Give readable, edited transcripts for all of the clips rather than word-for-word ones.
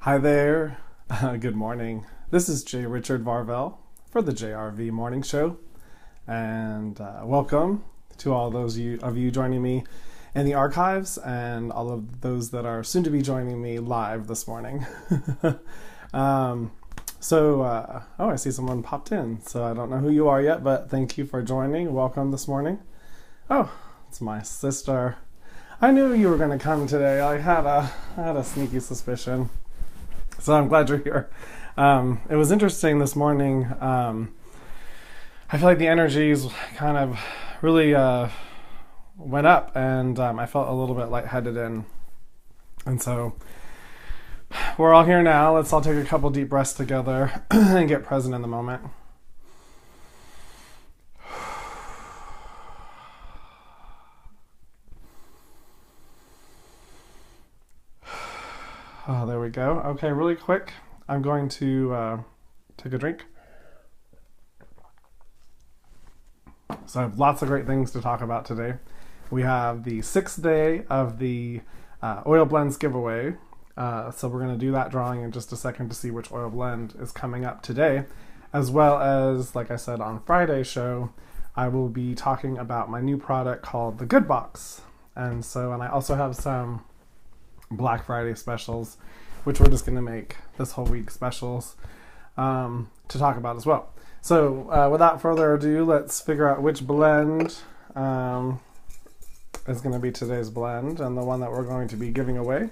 Hi there. Good morning. This is J. Richard Varvel for the JRV Morning Show, and welcome to all those of you joining me in the archives, and all of those that are soon to be joining me live this morning. Oh, I see someone popped in, so I don't know who you are yet, but thank you for joining. Welcome this morning. Oh, it's my sister. I knew you were going to come today. I had a sneaky suspicion. So I'm glad you're here. It was interesting this morning. I feel like the energies kind of really went up, and I felt a little bit lightheaded, and so we're all here now. Let's all take a couple deep breaths together and get present in the moment. Oh, there we go. Okay, really quick, I'm going to take a drink. So I have lots of great things to talk about today. We have the 6th day of the oil blends giveaway. So we're going to do that drawing in just a second to see which oil blend is coming up today. As well as, like I said on Friday's show, I will be talking about my new product called the Good Box. And I also have some Black Friday specials, which we're just going to make this whole week specials to talk about as well. So without further ado, let's figure out which blend is going to be today's blend and the one that we're going to be giving away.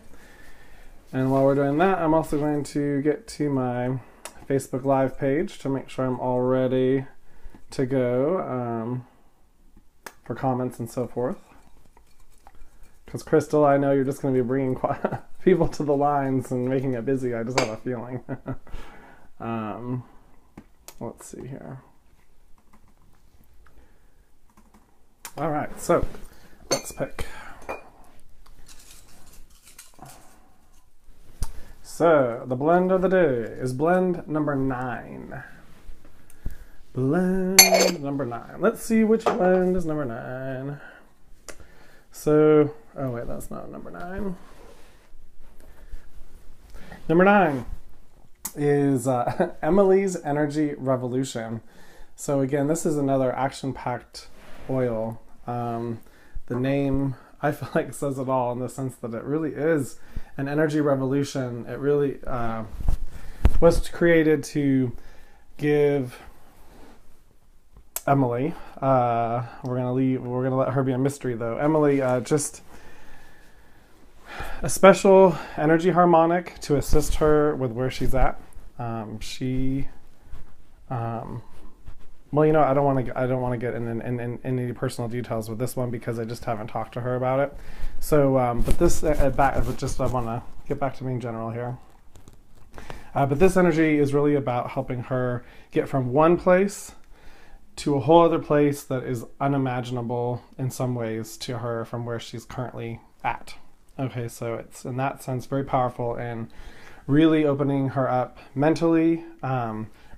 And while we're doing that, I'm also going to get to my Facebook Live page to make sure I'm all ready to go for comments and so forth. Because Crystal, I know you're just going to be bringing people to the lines and making it busy. I just have a feeling. Let's see here. All right, so let's pick. So the blend of the day is blend number 9. Blend number 9. Let's see which blend is number 9. So, oh wait, that's not number 9. Number 9 is Emily's Energy Revolution. So again, this is another action-packed oil. The name, I feel like, says it all in the sense that it really is an energy revolution. It really was created to give Emily, we're gonna let her be a mystery though. Emily, just a special energy harmonic to assist her with where she's at. Well, you know, I don't want to get in any personal details with this one because I just haven't talked to her about it. So, but this I want to get back to being general here. But this energy is really about helping her get from one place to a whole other place that is unimaginable in some ways to her from where she's currently at. Okay, so it's in that sense very powerful in really opening her up mentally,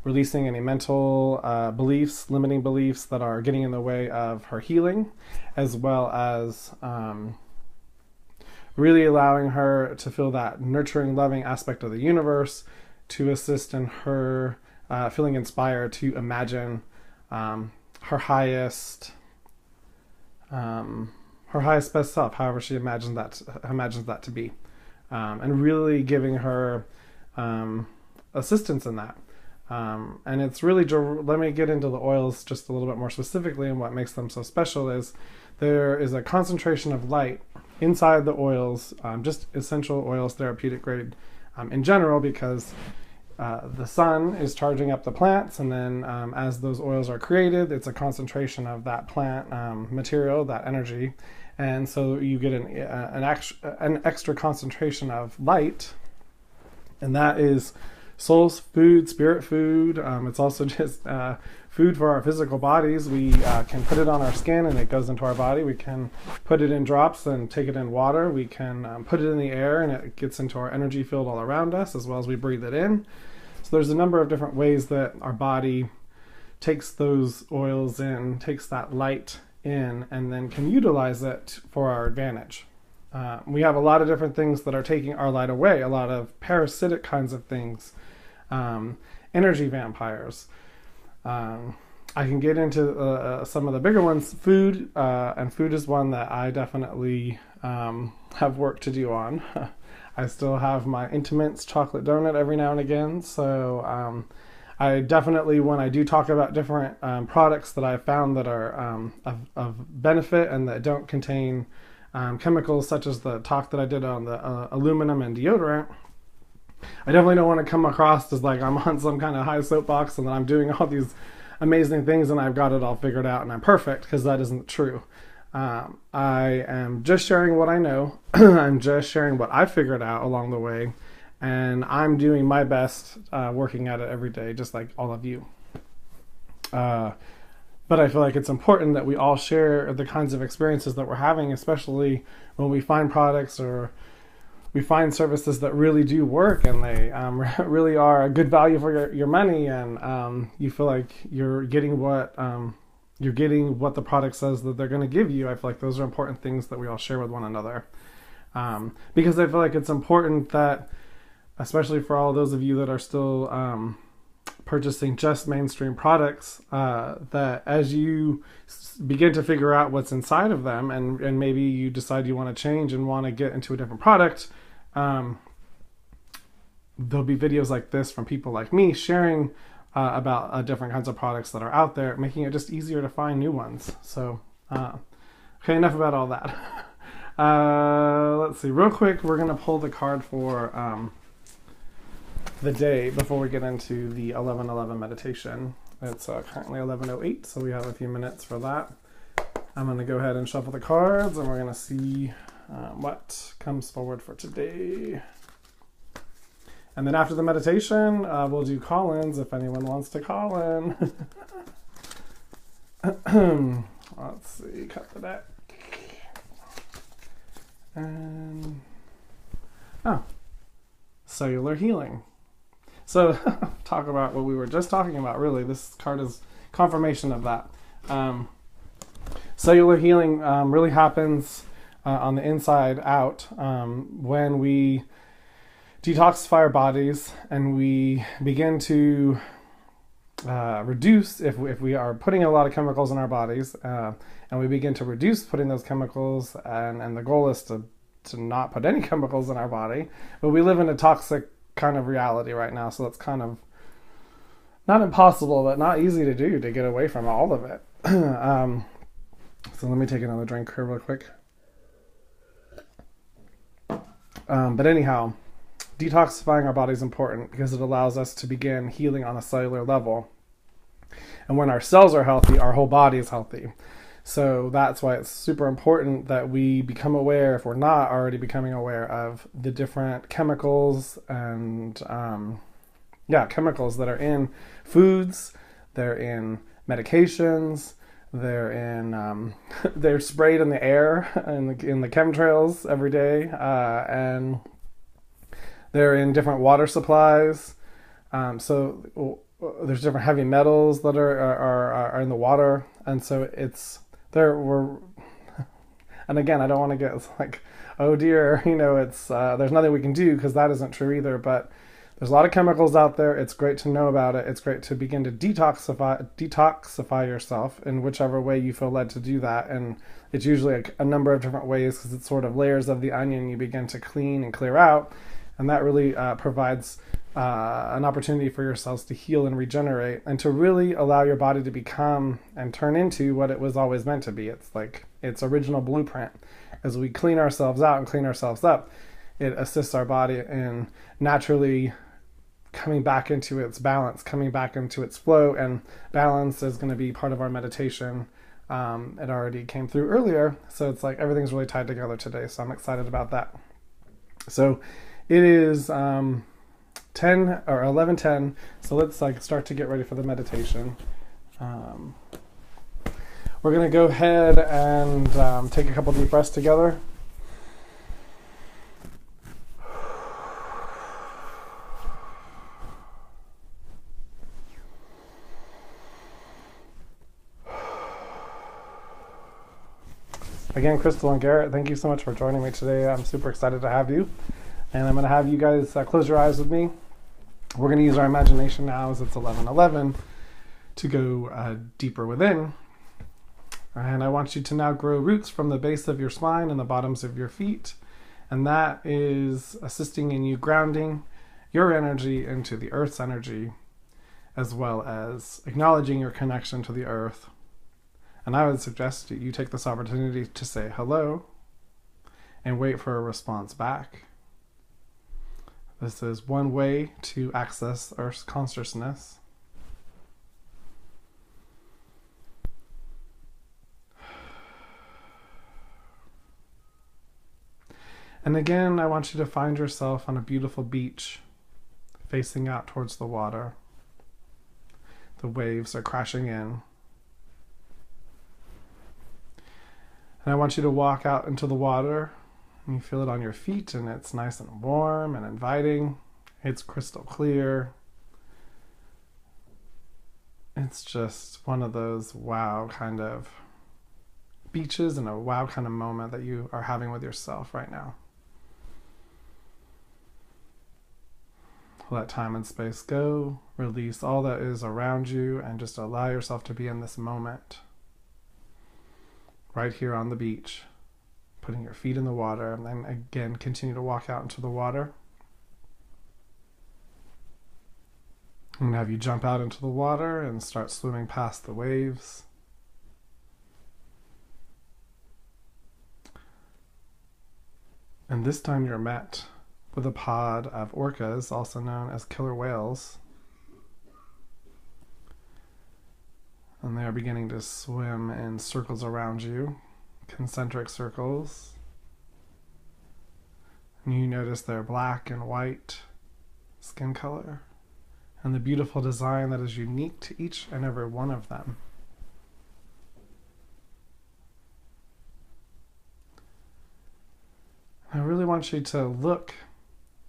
releasing any mental beliefs, limiting beliefs that are getting in the way of her healing, as well as really allowing her to feel that nurturing, loving aspect of the universe to assist in her feeling inspired to imagine her highest best self, however she imagines that to be, and really giving her assistance in that. And it's really, let me get into the oils just a little bit more specifically, and what makes them so special is there is a concentration of light inside the oils, just essential oils, therapeutic grade in general, because the sun is charging up the plants, and then as those oils are created, it's a concentration of that plant material, that energy, and so you get an extra concentration of light, and that is soul's food, spirit food. It's also just food for our physical bodies. We can put it on our skin and it goes into our body. We can put it in drops and take it in water. We can put it in the air and it gets into our energy field all around us, as well as we breathe it in. So there's a number of different ways that our body takes those oils in, takes that light in, and then can utilize it for our advantage. We have a lot of different things that are taking our light away, a lot of parasitic kinds of things, energy vampires. I can get into some of the bigger ones, food, and food is one that I definitely have work to do on. I still have my Intimates chocolate donut every now and again, so I definitely, when I do talk about different products that I've found that are of benefit and that don't contain chemicals, such as the talk that I did on the aluminum and deodorant, I definitely don't want to come across as like I'm on some kind of high soapbox and that I'm doing all these amazing things and I've got it all figured out and I'm perfect, because that isn't true. I am just sharing what I know. I'm just sharing what I figured out along the way, and I'm doing my best working at it every day, just like all of you. But I feel like it's important that we all share the kinds of experiences that we're having, especially when we find products or we find services that really do work and they really are a good value for your money, and you feel like you're getting what the product says that they're going to give you. I feel like those are important things that we all share with one another, because I feel like it's important that, especially for all those of you that are still purchasing just mainstream products, that as you begin to figure out what's inside of them, and maybe you decide you want to change and want to get into a different product, there'll be videos like this from people like me sharing about different kinds of products that are out there, making it just easier to find new ones. So okay, enough about all that. Let's see, real quick, we're gonna pull the card for the day before we get into the 11:11 meditation. It's currently 11:08, so we have a few minutes for that. I'm going to go ahead and shuffle the cards, and we're going to see what comes forward for today. And then after the meditation, we'll do call-ins if anyone wants to call in. Let's see, cut the deck. And cellular healing. So talk about what we were just talking about, really. This card is confirmation of that. Cellular healing really happens on the inside out when we detoxify our bodies and we begin to reduce, if we are putting a lot of chemicals in our bodies, and we begin to reduce putting those chemicals, and the goal is to not put any chemicals in our body. But we live in a toxic kind of reality right now, so it's kind of not impossible, but not easy to do, to get away from all of it. So let me take another drink here real quick. But anyhow, detoxifying our body is important because it allows us to begin healing on a cellular level. And when our cells are healthy, our whole body is healthy. So that's why it's super important that we become aware, if we're not already becoming aware, of the different chemicals and chemicals that are in foods, they're in medications, they're in they're sprayed in the air in the chemtrails every day, and they're in different water supplies. So there's different heavy metals that are in the water, and so it's there. And again, I don't want to get like, oh dear, it's there's nothing we can do, because that isn't true either. But there's a lot of chemicals out there. It's great to know about it. It's great to begin to detoxify yourself in whichever way you feel led to do that. And it's usually a number of different ways, because it's sort of layers of the onion you begin to clean and clear out. And that really provides an opportunity for your cells to heal and regenerate, and to really allow your body to become and turn into what it was always meant to be. It's like its original blueprint. As we clean ourselves out and clean ourselves up, it assists our body in naturally coming back into its balance, coming back into its flow. And balance is going to be part of our meditation. It already came through earlier, so it's like everything's really tied together today. So I'm excited about that. So it is 10 or 11:10, so let's start to get ready for the meditation. We're going to go ahead and take a couple deep breaths together. Again, Crystal and Garrett, thank you so much for joining me today. I'm super excited to have you. And I'm going to have you guys close your eyes with me. We're going to use our imagination now, as it's 11:11, to go deeper within. And I want you to now grow roots from the base of your spine and the bottoms of your feet. And that is assisting in you grounding your energy into the earth's energy, as well as acknowledging your connection to the earth. And I would suggest that you take this opportunity to say hello and wait for a response back. This is one way to access Earth's consciousness. And again, I want you to find yourself on a beautiful beach, facing out towards the water. The waves are crashing in. And I want you to walk out into the water, and you feel it on your feet, and it's nice and warm and inviting. It's crystal clear. It's just one of those wow kind of beaches and a wow kind of moment that you are having with yourself right now. Let time and space go, release all that is around you, and just allow yourself to be in this moment. Right here on the beach, putting your feet in the water, and then again continue to walk out into the water. I'm going to have you jump out into the water and start swimming past the waves. And this time you're met with a pod of orcas, also known as killer whales. And they are beginning to swim in circles around you, concentric circles. And you notice their black and white skin color and the beautiful design that is unique to each and every one of them. I really want you to look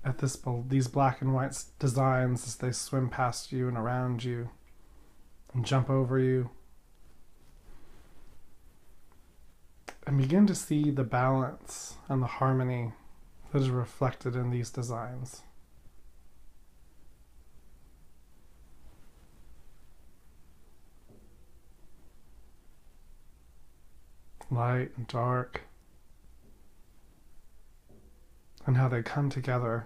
at these black and white designs as they swim past you and around you and jump over you, and begin to see the balance and the harmony that is reflected in these designs. Light and dark, and how they come together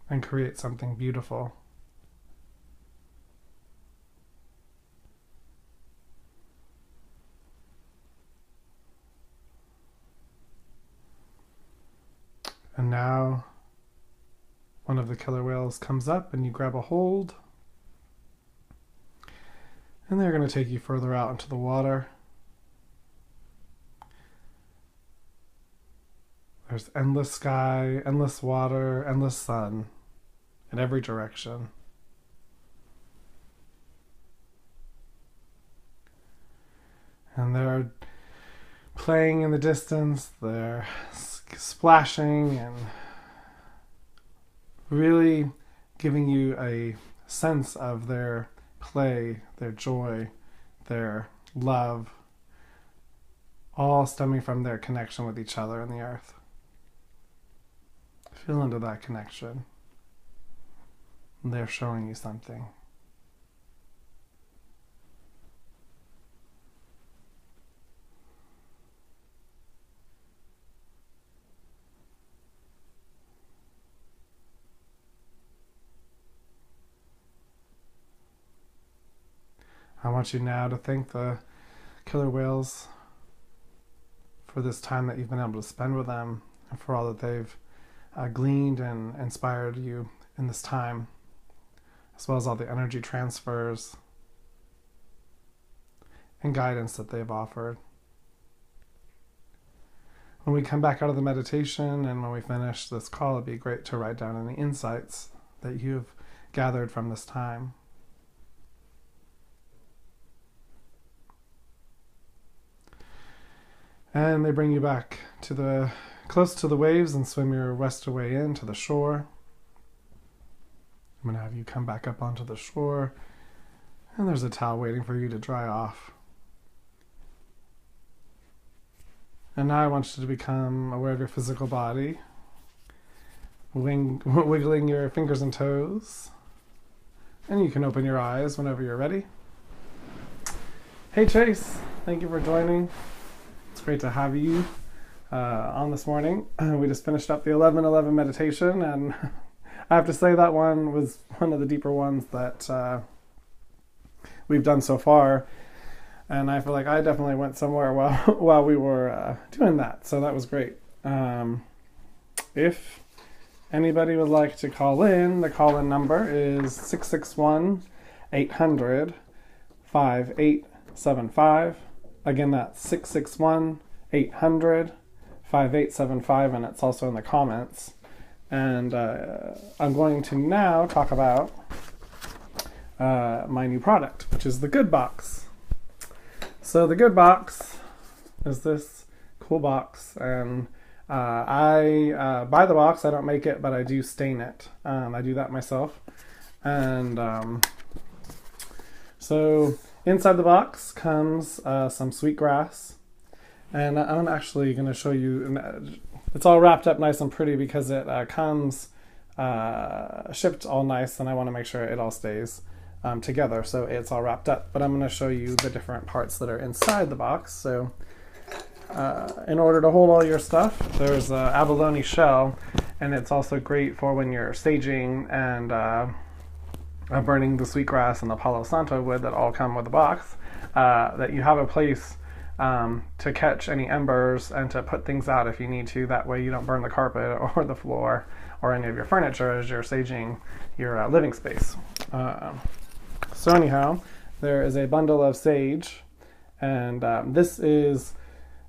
and create something beautiful. And now one of the killer whales comes up and you grab a hold, and they're going to take you further out into the water. There's endless sky, endless water, endless sun in every direction. And they're playing in the distance, they're splashing and really giving you a sense of their play, their joy, their love, all stemming from their connection with each other and the earth. Feel into that connection. They're showing you something. I want you now to thank the killer whales for this time that you've been able to spend with them, and for all that they've gleaned and inspired you in this time, as well as all the energy transfers and guidance that they've offered. When we come back out of the meditation and when we finish this call, it'd be great to write down any insights that you've gathered from this time. And they bring you back to close to the waves and swim your west away in to the shore. I'm going to have you come back up onto the shore, and there's a towel waiting for you to dry off. And now I want you to become aware of your physical body, wiggling your fingers and toes. And you can open your eyes whenever you're ready. Hey Chase, thank you for joining. It's great to have you on this morning. We just finished up the 11:11 meditation, and I have to say that one was one of the deeper ones that we've done so far. And I feel like I definitely went somewhere while we were doing that. So that was great. If anybody would like to call in, the call-in number is 661-800-5875. Again, that's 661-800-5875, and it's also in the comments. And I'm going to now talk about my new product, which is the Good Box. So the Good Box is this cool box, and I buy the box. I don't make it, but I do stain it. I do that myself. And so inside the box comes some sweetgrass, and I'm actually going to show you. It's all wrapped up nice and pretty because it comes shipped all nice, and I want to make sure it all stays together, so it's all wrapped up. But I'm going to show you the different parts that are inside the box. So in order to hold all your stuff, there's a abalone shell, and it's also great for when you're staging and burning the sweetgrass and the Palo Santo wood that all come with the box, that you have a place to catch any embers and to put things out if you need to. That way you don't burn the carpet or the floor or any of your furniture as you're staging your living space. So anyhow, there is a bundle of sage, and this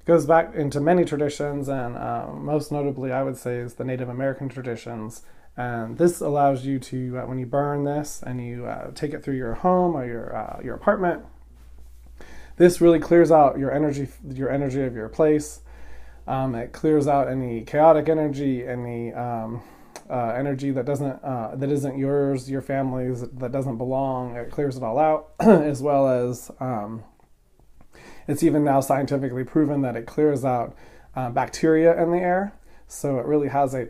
goes back into many traditions, and most notably I would say is the Native American traditions. And this allows you to, when you burn this and you take it through your home or your apartment, this really clears out your energy of your place. It clears out any chaotic energy, any energy that isn't yours, your family's, that doesn't belong. It clears it all out, as well as it's even now scientifically proven that it clears out bacteria in the air. So it really has a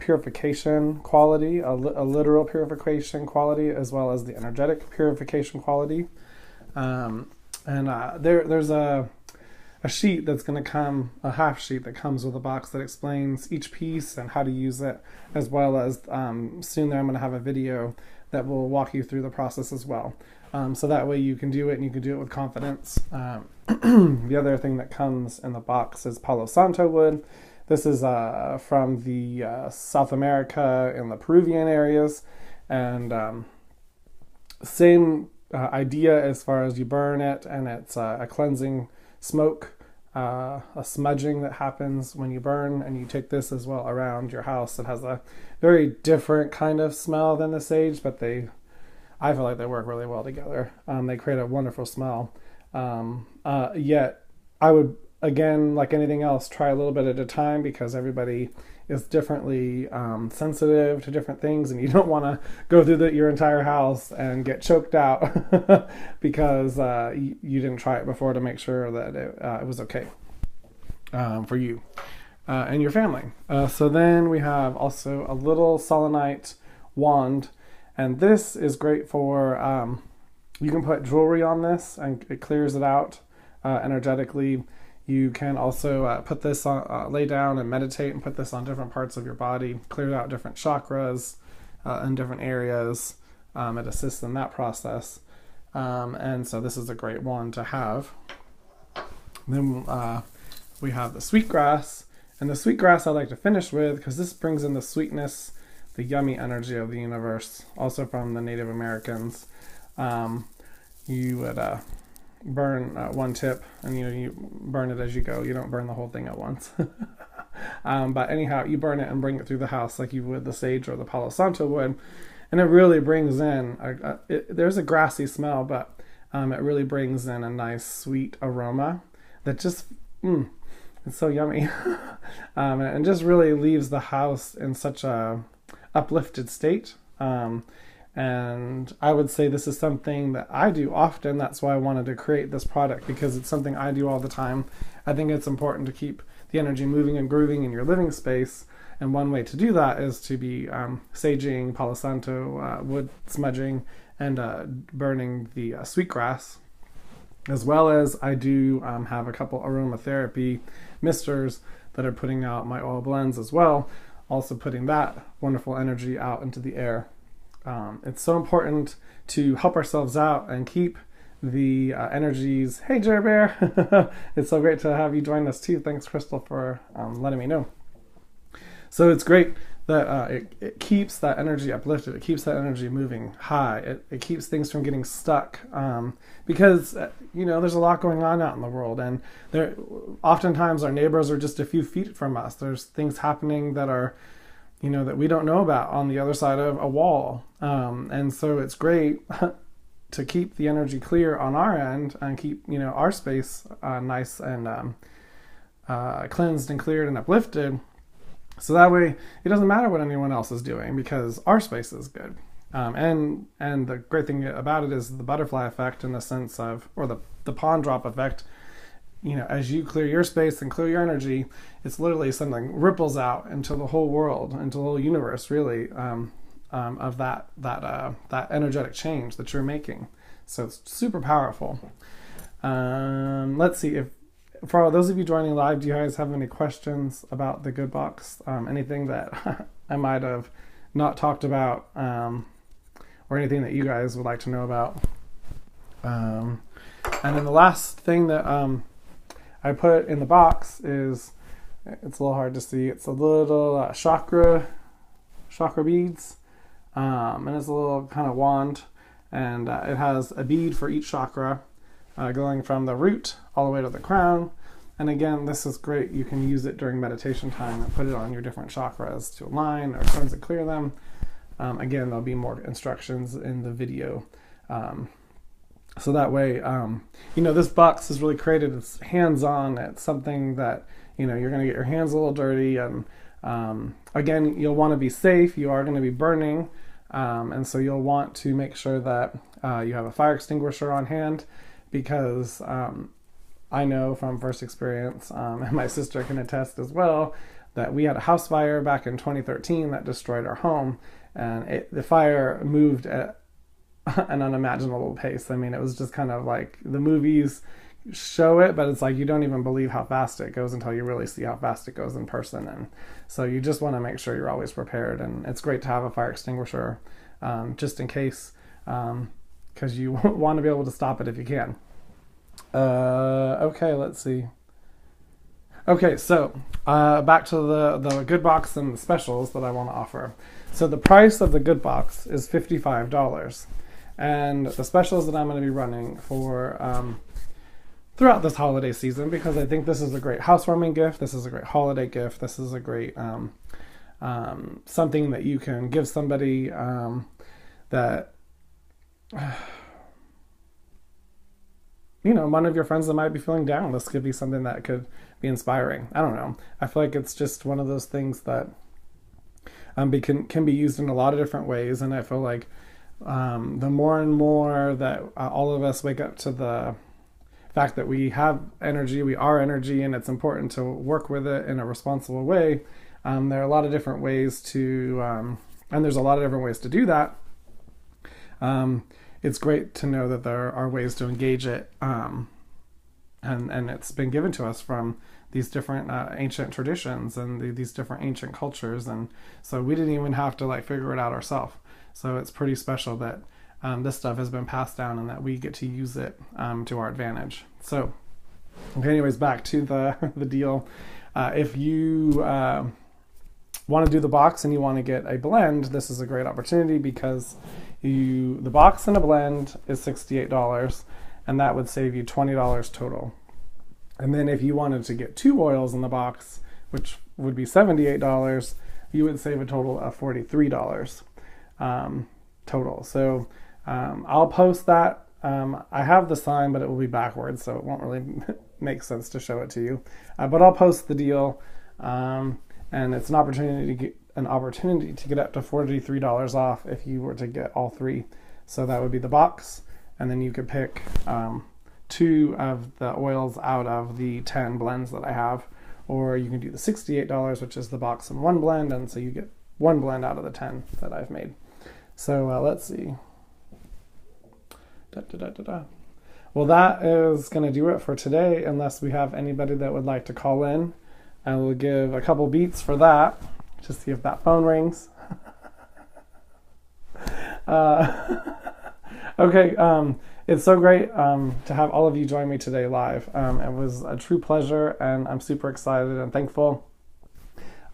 purification quality, a literal purification quality, as well as the energetic purification quality. There's a sheet that's going to come, a half sheet that comes with a box that explains each piece and how to use it, as well as soon there I'm going to have a video that will walk you through the process as well. So that way you can do it, and you can do it with confidence. The other thing that comes in the box is Palo Santo wood. This is from the South America and the Peruvian areas, and same idea as far as you burn it, and it's a cleansing smoke, a smudging that happens when you burn, and you take this as well around your house. It has a very different kind of smell than the sage, but I feel like they work really well together. They create a wonderful smell. Yet I would, again, like anything else, try a little bit at a time, because everybody is differently sensitive to different things, and you don't want to go through your entire house and get choked out because you didn't try it before to make sure that it was okay for you and your family. So then we have also a little selenite wand, and this is great for, you can put jewelry on this and it clears it out energetically. You can also put this on, lay down and meditate and put this on different parts of your body, clear out different chakras in different areas. It assists in that process. And so this is a great one to have. Then we have the sweetgrass. And the sweetgrass I like to finish with, because this brings in the sweetness, the yummy energy of the universe, also from the Native Americans. You would burn one tip, and you burn it as you go. You don't burn the whole thing at once. But anyhow, you burn it and bring it through the house like you would the sage or the Palo Santo wood, and it really brings in there's a grassy smell, but it really brings in a nice sweet aroma that just it's so yummy. And just really leaves the house in such a uplifted state. And I would say this is something that I do often. That's why I wanted to create this product, because it's something I do all the time. I think it's important to keep the energy moving and grooving in your living space. And one way to do that is to be saging, Palo Santo, wood smudging, and burning the sweetgrass. As well as I do have a couple aromatherapy misters that are putting out my oil blends as well, also putting that wonderful energy out into the air. It's so important to help ourselves out and keep the energies. Hey, Jerry Bear! It's so great to have you join us too. Thanks, Crystal, for letting me know. So it's great that it keeps that energy uplifted. It keeps that energy moving high. It keeps things from getting stuck because, there's a lot going on out in the world. And oftentimes our neighbors are just a few feet from us. There's things happening that are, that we don't know about on the other side of a wall. And so it's great to keep the energy clear on our end and keep, our space nice and cleansed and cleared and uplifted. So that way, it doesn't matter what anyone else is doing because our space is good. And the great thing about it is the butterfly effect in the sense of, or the pond drop effect. As you clear your space and clear your energy, it's literally something ripples out into the whole world, into the whole universe, really, of that energetic change that you're making. So it's super powerful. Let's see for those of you joining live, do you guys have any questions about the Good Box? Anything that I might have not talked about, or anything that you guys would like to know about? And then the last thing that I put in the box is, it's a little hard to see, it's a little chakra beads, and it's a little kind of wand, and it has a bead for each chakra, going from the root all the way to the crown. And again, this is great. You can use it during meditation time and put it on your different chakras to align or cleanse and clear them. Again, there'll be more instructions in the video. So that way, this box is really created. It's hands-on. It's something that, you're going to get your hands a little dirty. And again, you'll want to be safe. You are going to be burning. And so you'll want to make sure that you have a fire extinguisher on hand, because I know from first experience, and my sister can attest as well, that we had a house fire back in 2013 that destroyed our home, and the fire moved at an unimaginable pace. I mean, it was just kind of like the movies show it, but it's like you don't even believe how fast it goes until you really see how fast it goes in person. And so you just want to make sure you're always prepared, and it's great to have a fire extinguisher just in case, because you want to be able to stop it if you can. Okay, let's see. Okay, so back to the Good Box and the specials that I want to offer. So the price of the Good Box is $55, and the specials that I'm going to be running for throughout this holiday season, because I think this is a great housewarming gift, this is a great holiday gift, this is a great something that you can give somebody that one of your friends that might be feeling down. This could be something that could be inspiring. I don't know. I feel like it's just one of those things that can be used in a lot of different ways. And I feel like the more and more that all of us wake up to the fact that we have energy, we are energy, and it's important to work with it in a responsible way. There are a lot of different ways to, and there's a lot of different ways to do that. It's great to know that there are ways to engage it, and it's been given to us from these different ancient traditions and these different ancient cultures, and so we didn't even have to figure it out ourselves. So it's pretty special that this stuff has been passed down and that we get to use it to our advantage. So, okay, anyways, back to the deal. If you want to do the box and you want to get a blend, this is a great opportunity, because the box and a blend is $68, and that would save you $20 total. And then if you wanted to get 2 oils in the box, which would be $78, you would save a total of $43 total. So I'll post that. I have the sign, but it will be backwards, so it won't really make sense to show it to you. But I'll post the deal, and it's an opportunity to get up to $43 off if you were to get all 3. So that would be the box, and then you could pick 2 of the oils out of the 10 blends that I have, or you can do the $68, which is the box and 1 blend, and so you get 1 blend out of the 10 that I've made. So let's see. Well, that is going to do it for today, unless we have anybody that would like to call in. I will give a couple beats for that, to see if that phone rings. Okay, it's so great to have all of you join me today live. It was a true pleasure, and I'm super excited and thankful.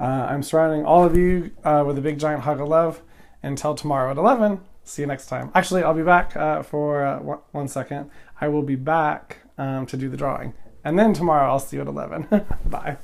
I'm surrounding all of you with a big giant hug of love. Until tomorrow at 11. See you next time. Actually, I'll be back for 1 second. I will be back to do the drawing. And then tomorrow I'll see you at 11. Bye.